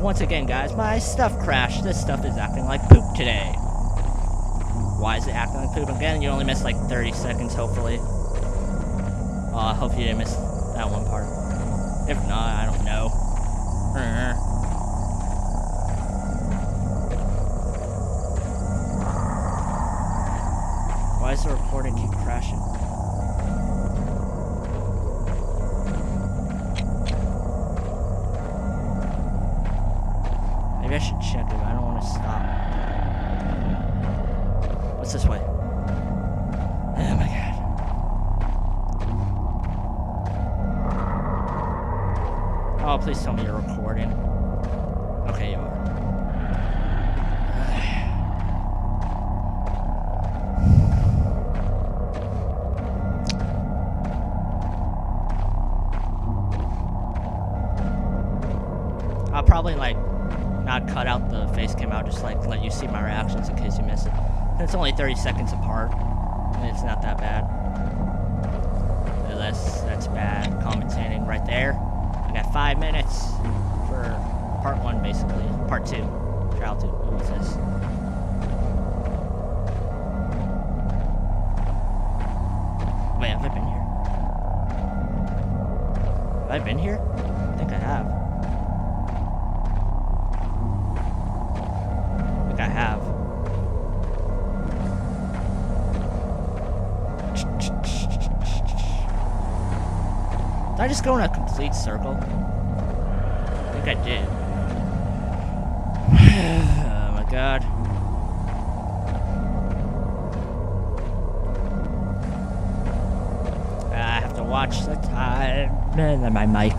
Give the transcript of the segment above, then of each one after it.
once again, guys, my stuff crashed. This stuff is acting like poop today. Why is it acting like poop? Again, you only missed like 30 seconds, hopefully. I hope you didn't miss that one part. If not, I don't know. Why does the recording keep crashing? Maybe I should check it, but I don't want to stop. What's this way? Oh my god. Oh, please tell me you're recording. Okay, you are. I'll probably like not cut out the face cam. I'll just like let you see my reactions in case you miss it. It's only 30 seconds apart, and it's not that bad. That's bad commentating right there. I got 5 minutes for part 1, basically. Part 2. Trial 2. What's this? Wait, have I been here? Have I been here? I think I have. I have. Did I just go in a complete circle? I think I did. Oh my god. I have to watch the time. And then my mic.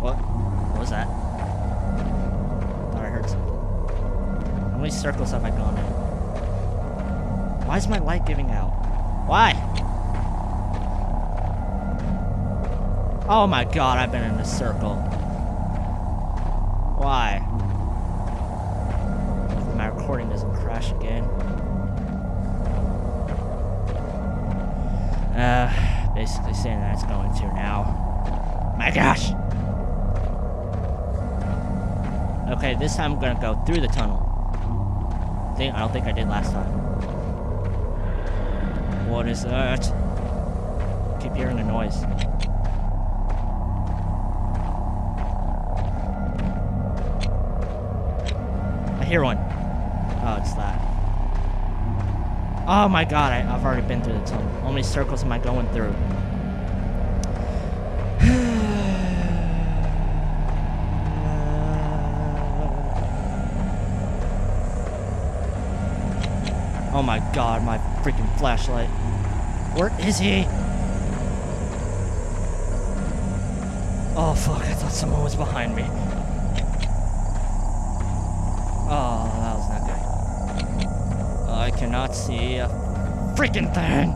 What was that? Thought I heard something. How many circles have I gone in? Why is my light giving out? Why? Oh my god, I've been in a circle. Why? Hopefully my recording doesn't crash again. Basically saying that it's going to now. My gosh! Okay, this time I'm gonna go through the tunnel. I don't think I did last time. What is that? Keep hearing a noise. I hear one. Oh, it's that. Oh my god, I've already been through the tunnel. How many circles am I going through? Oh my god, my freaking flashlight. Where is he? Oh fuck, I thought someone was behind me. Oh, that was not good. I cannot see a freaking thing.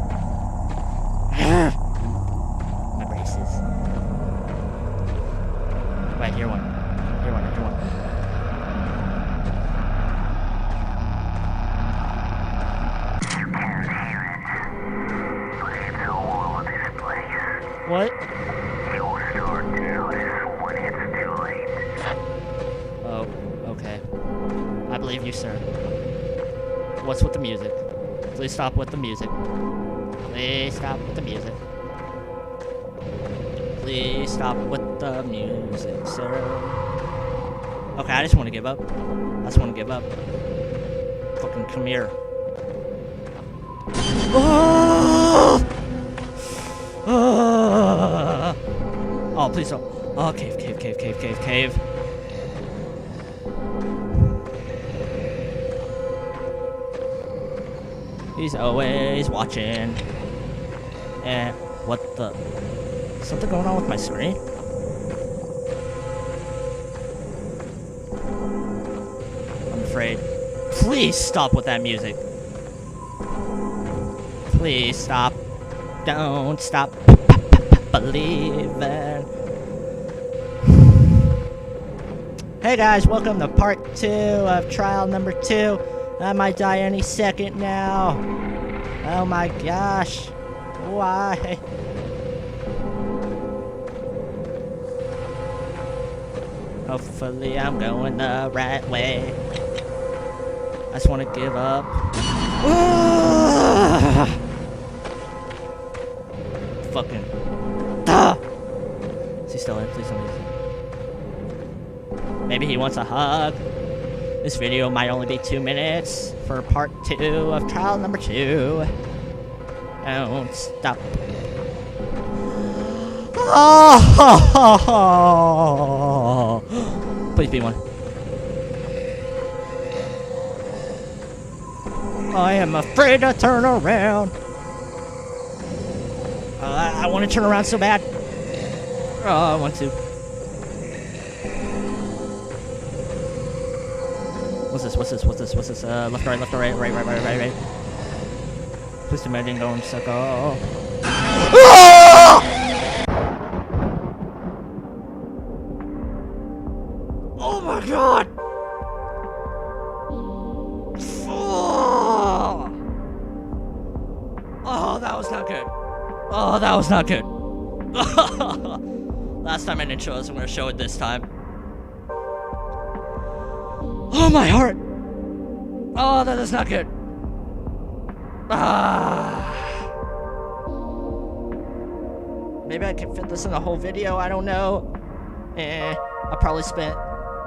My braces. Wait, I hear one. I hear one. What? You'll start to notice when it's too late. Oh, okay. I believe you, sir. What's with the music? Please stop with the music. Please stop with the music. Please stop with the music, sir. Okay, I just want to give up. Fucking come here. Oh! Oh, please don't. Oh, cave. He's always watching. And what the? Something going on with my screen? I'm afraid. Please stop with that music. Please stop. Don't stop believing. Hey guys, welcome to part 2 of trial number 2. I might die any second now. Oh my gosh. why. Hopefully I'm going the right way. I just want to give up. Fucking. Is he still in? Please don't leave. Maybe he wants a hug. This video might only be 2 minutes for part 2 of trial number 2. Don't stop. Oh! Please be one. I am afraid to turn around. I want to turn around so bad. Oh, I want to. What's this? What's this? What's this? What's this? Left, right, right. Please do my ding dong sucker. Oh my god! Oh, that was not good. Oh, that was not good. Last time I didn't show us, I'm gonna show it this time. Oh, my heart! Oh, that is not good. Maybe I can fit this in a whole video, I don't know. I probably spent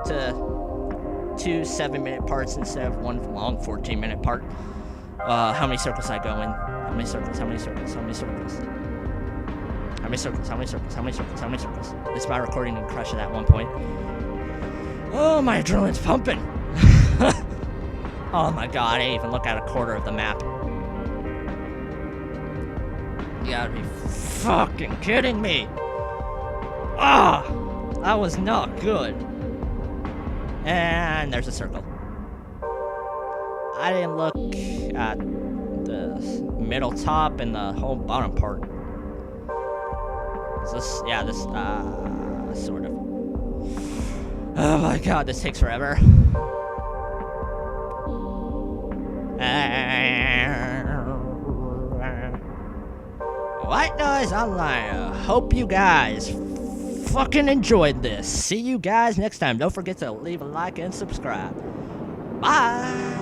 2 7-minute parts instead of one long 14-minute part. How many circles I go in? How many circles? How many circles? How many circles? How many circles? How many circles? How many circles? How many circles? This my recording didn't crush at that one point. Oh, my adrenaline's pumping. Oh my god, I didn't even look at a quarter of the map. You gotta be fucking kidding me. Ah, that was not good. And there's a circle. I didn't look at the middle top and the whole bottom part. Is this, yeah, this, sort of. Oh my god, this takes forever. White Noise Online. Hope you guys fucking enjoyed this. See you guys next time. Don't forget to leave a like and subscribe. Bye.